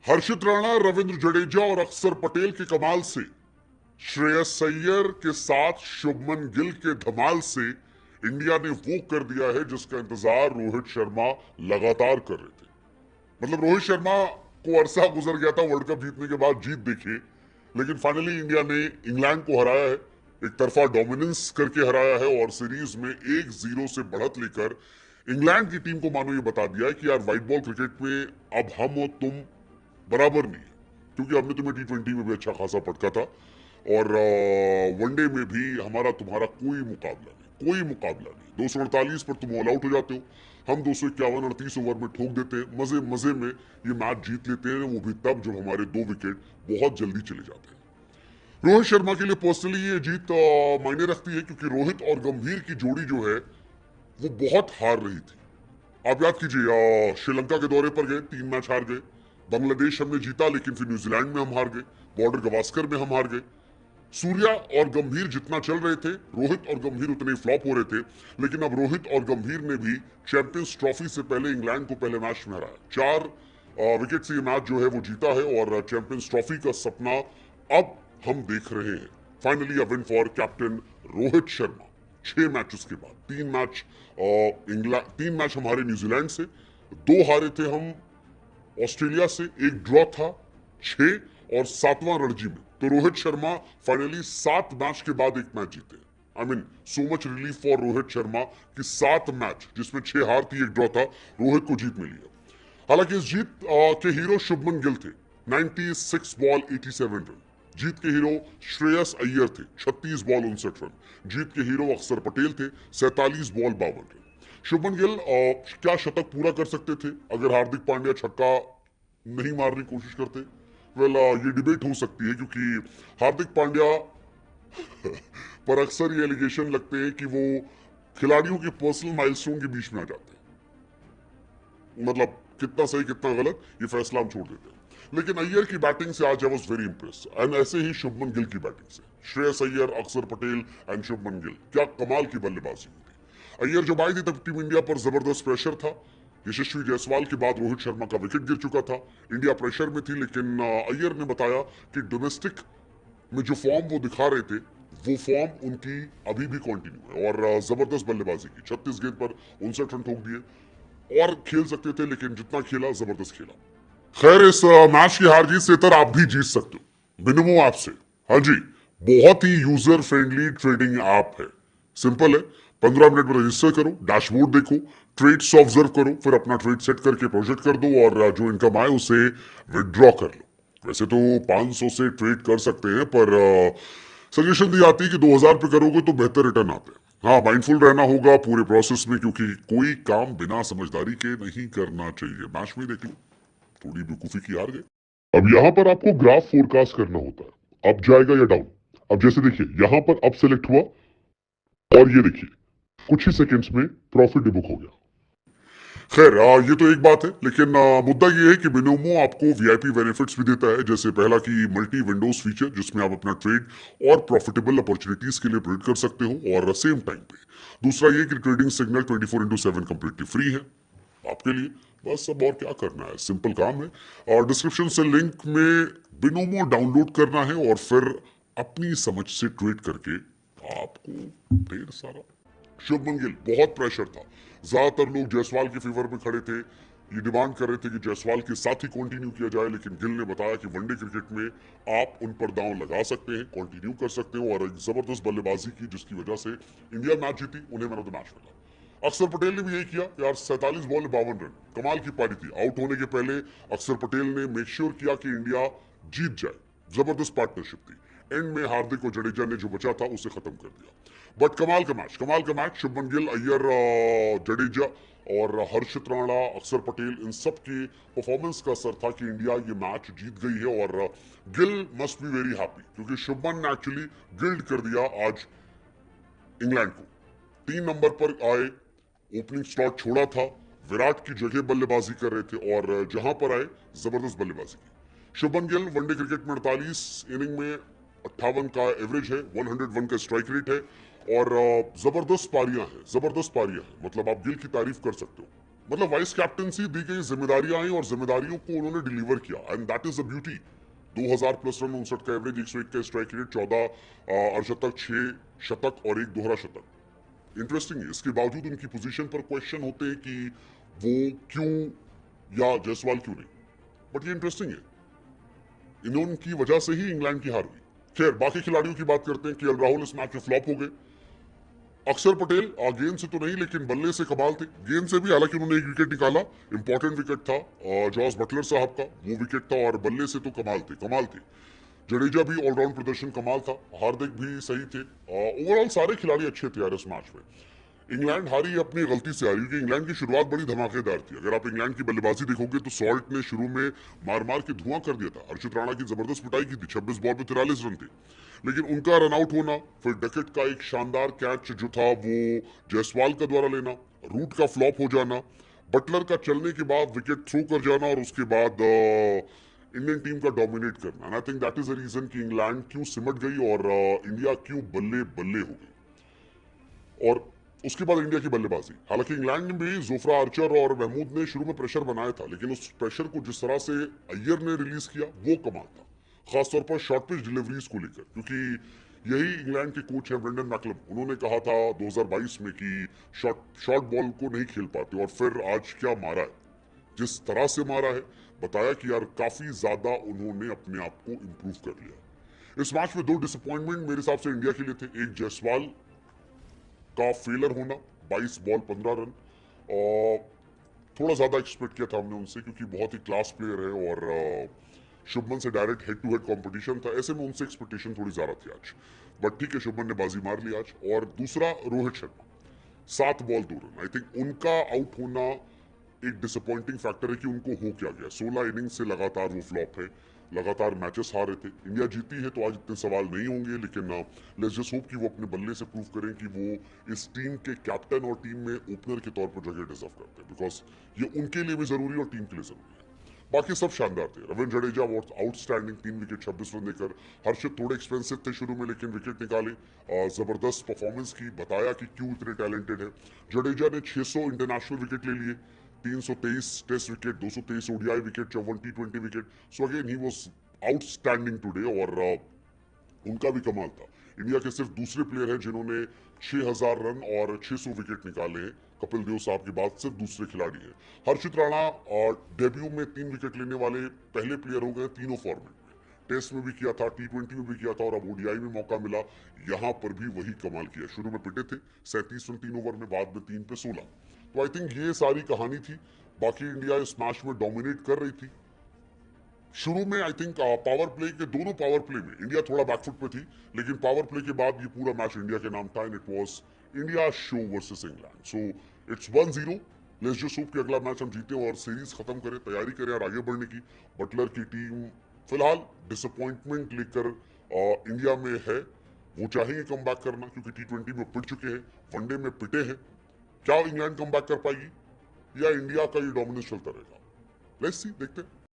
हर्षित राणा, रविंद्र जडेजा और अक्षर पटेल के कमाल से, श्रेयस अय्यर के साथ शुभमन गिल के धमाल से इंडिया ने वो कर दिया है जिसका इंतजार रोहित शर्मा लगातार कर रहे थे। मतलब रोहित शर्मा को अरसा गुजर गया था वर्ल्ड कप जीतने के बाद, जीत देखिए, लेकिन फाइनली इंडिया ने इंग्लैंड को हराया है, एक तरफा डोमिनेंस करके हराया है और सीरीज में 1-0 से बढ़त लेकर इंग्लैंड की टीम को मानो ये बता दिया है कि यार व्हाइट बॉल क्रिकेट में अब हम और तुम बराबर नहीं है, क्योंकि हमने तुम्हें T20 में भी अच्छा खासा पटका था और वनडे में भी हमारा तुम्हारा कोई मुकाबला नहीं, कोई मुकाबला नहीं। 248 पर तुम ऑल आउट हो जाते हो, हम 251 38 ओवर में ठोक देते हैं, मजे मजे में ये मैच जीत लेते हैं, वो भी तब जब हमारे 2 विकेट बहुत जल्दी चले जाते हैं। रोहित शर्मा के लिए पर्सनली ये जीत मायने रखती है, क्योंकि रोहित और गंभीर की जोड़ी जो है वो बहुत हार रही थी। आप याद कीजिए, श्रीलंका के दौरे पर गए, 3 मैच हार गए, बांग्लादेश हमने जीता लेकिन फिर न्यूजीलैंड में हम हार गए, बॉर्डर गवास्कर में हम हार गए। सूर्या और गंभीर जितना चल रहे थे, रोहित और गंभीर उतने फ्लॉप हो रहे थे, लेकिन अब रोहित और गंभीर ने भी चैंपियंस ट्रॉफी से पहले इंग्लैंड को पहले मैच में हराया। 4 विकेट से ये मैच जो है वो जीता है और चैंपियंस ट्रॉफी का सपना अब हम देख रहे हैं। Finally a win for captain Rohit Sharma. 6 matches के बाद 3 मैच हम हारे न्यूजीलैंड से, 2 हारे थे हम ऑस्ट्रेलिया से, 1 ड्रॉ था, 6 और 7वां रणजी में। तो रोहित शर्मा फाइनली 7 मैच के बाद 1 मैच जीते। I mean so much relief for Rohit Sharma कि 7 मैच जिसमें 6 हार थी, 1 ड्रॉ था, रोहित को जीत मिली है। हालांकि इस जीत के हीरो शुभमन गिल थे, 96 बॉल 87 रन। जीत के हीरो श्रेयस अय्यर थे, 36 बॉल 59 रन। जीत के हीरो अक्षर पटेल थे, 47 बॉल 52 रन। शुभमन गिल क्या शतक पूरा कर सकते थे अगर हार्दिक पांड्या छक्का नहीं मारने की कोशिश करते? वेल, ये डिबेट हो सकती है, क्योंकि हार्दिक पांड्या पर अक्सर ये एलिगेशन लगते हैं कि वो खिलाड़ियों के पर्सनल माइलस्टोन के बीच में आ जाते हैं। मतलब कितना सही कितना गलत ये फैसला हम छोड़ देते हैं, लेकिन अय्यर की बैटिंग से आज I was very Impress, and ऐसे ही शुभमन गिल की बैटिंग से। श्रेयस अय्यर, अक्षर पटेल एंड शुभमन गिल, क्या कमाल की बल्लेबाजी हुई थी। अय्यर जब आई थी तब टीम इंडिया पर जबरदस्त प्रेशर था। यशस्वी जायसवाल के बाद रोहित शर्मा का विकेट गिर चुका था, इंडिया प्रेशर में थी, लेकिन अय्यर ने बताया कि डोमेस्टिक में जो फॉर्म वो दिखा रहे थे वो फॉर्म उनकी अभी भी कंटिन्यू है और जबरदस्त बल्लेबाजी की। 36 गेंद पर 59 रन ठोक दिए और खेल सकते थे, लेकिन जितना खेला जबरदस्त खेला। खैर, इस मैच की हार जीत से तर आप भी जीत सकते हो बिनमो ऐप से। हाँ जी, बहुत ही यूजर फ्रेंडली ट्रेडिंग ऐप है। सिंपल है, 15 मिनट में रजिस्टर करो, डैशबोर्ड देखो, ट्रेड्स ऑब्जर्व करो, फिर अपना ट्रेड सेट करके प्रोजेक्ट कर दो और जो इनकम आए उसे विड्रॉ कर लो। वैसे तो 500 से ट्रेड कर सकते हैं, पर सजेशन दी जाती है कि 2000 पे करोगे तो बेहतर रिटर्न आते हैं। हाँ, माइंडफुल रहना होगा पूरे प्रोसेस में, क्योंकि कोई काम बिना समझदारी के नहीं करना चाहिए। मैच में देख लो, थोड़ी बेवकूफी की हार गए। अब यहाँ पर आपको ग्राफ फोरकास्ट करना होता है, अप जाएगा या डाउन। अब जैसे देखिए, यहाँ पर अप सेलेक्ट हुआ और ये देखिए कुछ ही सेकंड्स में प्रॉफिट बुक हो गया। खैर, ये तो एक बात है, लेकिन मुद्दा ये है कि बिनोमो आपको वीआईपी बेनिफिट्स भी देता है, जैसे पहला कि मल्टी विंडोज फीचर, जिसमें आप अपना ट्रेड और प्रॉफिटेबल अपॉर्चुनिटीज के लिए ट्रेड कर सकते हो और सेम टाइम पे। दूसरा ये कि ट्रेडिंग सिग्नल 24/7 कंप्लीटली फ्री है आपके लिए। बस अब और क्या करना है, सिंपल काम है, और डिस्क्रिप्शन से लिंक में बिनोमो डाउनलोड करना है और फिर अपनी समझ से ट्रेड करके आपको ढेर सारा। शुभमन गिल, बहुत प्रेशर था, ज्यादातर लोग जायसवाल के फेवर में खड़े थे, ये डिमांड कर रहे थे कि जायसवाल के साथ ही कंटिन्यू किया जाए, लेकिन गिल ने बताया कि वनडे क्रिकेट में आप उन पर दांव लगा सकते हैं, कंटिन्यू कर सकते हो, और एक जबरदस्त बल्लेबाजी की जिसकी वजह से इंडिया मैच जीती, उन्हें मैन ऑफ द मैच मिला। अक्षर पटेल ने भी यही किया यार, 47 बॉल 52 रन, कमाल की पारी थी। आउट होने के पहले अक्षर पटेल ने मेक श्योर किया कि इंडिया जीत जाए, जबरदस्त पार्टनरशिप थी। एंड में हार्दिक और जडेजा ने जो बचा था उसे खत्म कर दिया। बट कमाल का मैच, कमाल का मैच। शुभमन गिल, अय्यर, जडेजा और हर्षित राणा, अक्षर पटेल, इन सब की परफॉर्मेंस का असर था कि इंडिया ये मैच जीत गई है। और Gill must be very happy, क्योंकि शुभमन ने एक्चुअली गिल्ड कर दिया आज इंग्लैंड को। 3 नंबर पर आए, ओपनिंग स्लॉट छोड़ा था, विराट की जगह बल्लेबाजी कर रहे थे और जहां पर आए जबरदस्त बल्लेबाजी की। शुभमन गिल वनडे क्रिकेट में 48 इनिंग में 58 का एवरेज है, 101 का स्ट्राइक रेट है और जबरदस्त पारियां हैं, जबरदस्त पारियां हैं। मतलब आप गिल की तारीफ कर सकते हो। मतलब वाइस कैप्टनसी दी गई जिम्मेदारियां आई और जिम्मेदारियों को उन्होंने डिलीवर किया, and that is the beauty. 2000 plus run, 59 का एवरेज, 101 का स्ट्राइक रेट, 14 अर्धशतक, 6 शतक और एक दोहरा शतक। इंटरेस्टिंग है। इसके बावजूद उनकी पोजीशन पर क्वेश्चन होते हैं कि वो क्यों, या जायसवाल क्यों नहीं। बट ये इंटरेस्टिंग है, इन्होंने वजह से ही इंग्लैंड की हार हुई। खैर, बाकी खिलाड़ियों की बात करते हैं। केएल राहुल इस मैच में फ्लॉप हो गए। अक्षर पटेल गेंद से तो नहीं लेकिन बल्ले से कमाल थे। गेंद से भी हालांकि उन्होंने एक विकेट निकाला, इंपॉर्टेंट विकेट था जॉस बटलर साहब का, वो विकेट था, और बल्ले से तो कमाल थे। जडेजा भी ऑलराउंड प्रदर्शन कमाल था, हार्दिक भी सही थे। ओवरऑल सारे खिलाड़ी अच्छे थे यार इस मैच में। इंग्लैंड हारी अपनी गलती से हारी, क्योंकि इंग्लैंड की शुरुआत बड़ी धमाकेदार थी। अगर आप इंग्लैंड की बल्लेबाजी देखोगे तो सॉल्ट ने शुरू में मार मार के धुआं कर दिया था। हर्षित राणा की जबरदस्त पिटाई की थी, 26 बॉल पे 43 रन थे। लेकिन उनका रन आउट होना, फिर डकेट का एक शानदार कैच जो था वो जायसवाल का द्वारा लेना, रूट का फ्लॉप हो जाना, बटलर का चलने के बाद विकेट थ्रो कर जाना, और उसके बाद इंडियन टीम का डोमिनेट करना। I think that is the reason कि इंग्लैंड क्यों सिमट गई और इंडिया क्यों बल्ले बल्ले हो गई। और उसके बाद इंडिया की बल्लेबाजी, हालांकि इंग्लैंड ने भी जोफ्रा आर्चर और महमूद ने शुरू में प्रेशर बनाया था, लेकिन उस प्रेशर को जिस तरह से अय्यर ने रिलीज किया वो कमाल था, खासतौर पर शॉर्ट पिच डिलीवरीज को लेकर। क्योंकि यही इंग्लैंड के कोच हैं ब्रेंडन मैकलम, उन्होंने कहा था 2022 में कि शॉर्ट बॉल को नहीं खेल पाते, और फिर आज क्या मारा है, जिस तरह से मारा है, बताया कि यार काफी ज्यादा उन्होंने अपने आप को इंप्रूव कर लिया। इस मैच में दो डिसअपॉइंटमेंट मेरे हिसाब से इंडिया के लिए थे। एक जायसवाल का फेलर होना, 22 बॉल 15 रन, और थोड़ा ज्यादा एक्सपेक्ट किया था हमने उनसे, क्योंकि बहुत ही क्लास प्लेयर है और शुभमन से direct head to head competition था, ऐसे में उनसे एक्सपेक्टेशन थोड़ी ज्यादा थी आज। बट ठीक है, शुभमन ने बाजी मार ली आज। और दूसरा, Rohit Sharma, 7 ball 2 run. I think उनका आउट होना एक डिसअपॉइंटिंग फैक्टर है कि उनको हो क्या गया। 16 इनिंग से लगातार वो फ्लॉप है, लगातार मैचेस हार रहे थे। इंडिया जीती है तो आज इतने सवाल नहीं होंगे, लेकिन लेट्स जस्ट होप कि वो अपने बल्ले से प्रूव करें कि वो इस टीम के कैप्टन और टीम में ओपनर के तौर पर जगह डिजर्व करते हैं, बिकॉज ये उनके लिए भी जरूरी और टीम के लिए जरूरी है। बाकी सब शानदार थे। Ravindra Jadeja outstanding, 3 wicket 26 run देकर। हर्षित थोड़े एक्सपेंसिव थे शुरू में, लेकिन विकेट निकाले, जबरदस्त परफॉर्मेंस की, बताया कि क्यों इतने टैलेंटेड है। जडेजा ने 600 इंटरनेशनल विकेट ले लिए, 323 टेस्ट विकेट, 223 ओडीआई विकेट, 54 टी20 wicket. So again he was outstanding today, और उनका भी कमाल था। इंडिया के सिर्फ दूसरे प्लेयर हैं जिन्होंने 6000 रन और 600 विकेट निकाले हैं, कपिल देव साहब के बाद सिर्फ दूसरे खिलाड़ी हैं। हर्षित राणा और डेब्यू में 3 विकेट लेने वाले पहले प्लेयर हो गए तीनों फॉर्मेट में। टेस्ट में भी किया था, टी20 में भी किया था, और अब ओडीआई में मौका मिला, यहां पर भी वही कमाल किया। शुरू में पिटे थे 37 रन 3 ओवर में, बाद में 3 पे 16। तो आई थिंक ये सारी कहानी थी। बाकी इंडिया इस मैच में डोमिनेट कर रही थी। शुरू में आई थिंक पावर प्ले के दोनों पावर प्ले में इंडिया थोड़ा बैकफुट पे थी, लेकिन पावर प्ले के बाद ये पूरा मैच इंडिया के नाम था, and it was India show versus England. So it's 1-0। Let's just hope कि अगला मैच हम जीते और सीरीज खत्म करें, तैयारी करें और आगे बढ़ने की। बटलर की टीम फिलहाल डिसअपॉइंटमेंट लेकर इंडिया में है। वो चाहेंगे कम बैक करना, क्योंकि टी20 में पिट चुके हैं, वनडे में पिटे हैं। क्या इंग्लैंड कम बैक कर पाएगी, या इंडिया का ये डोमिनेंस चलता रहेगा? लेट्स सी, देखते हैं।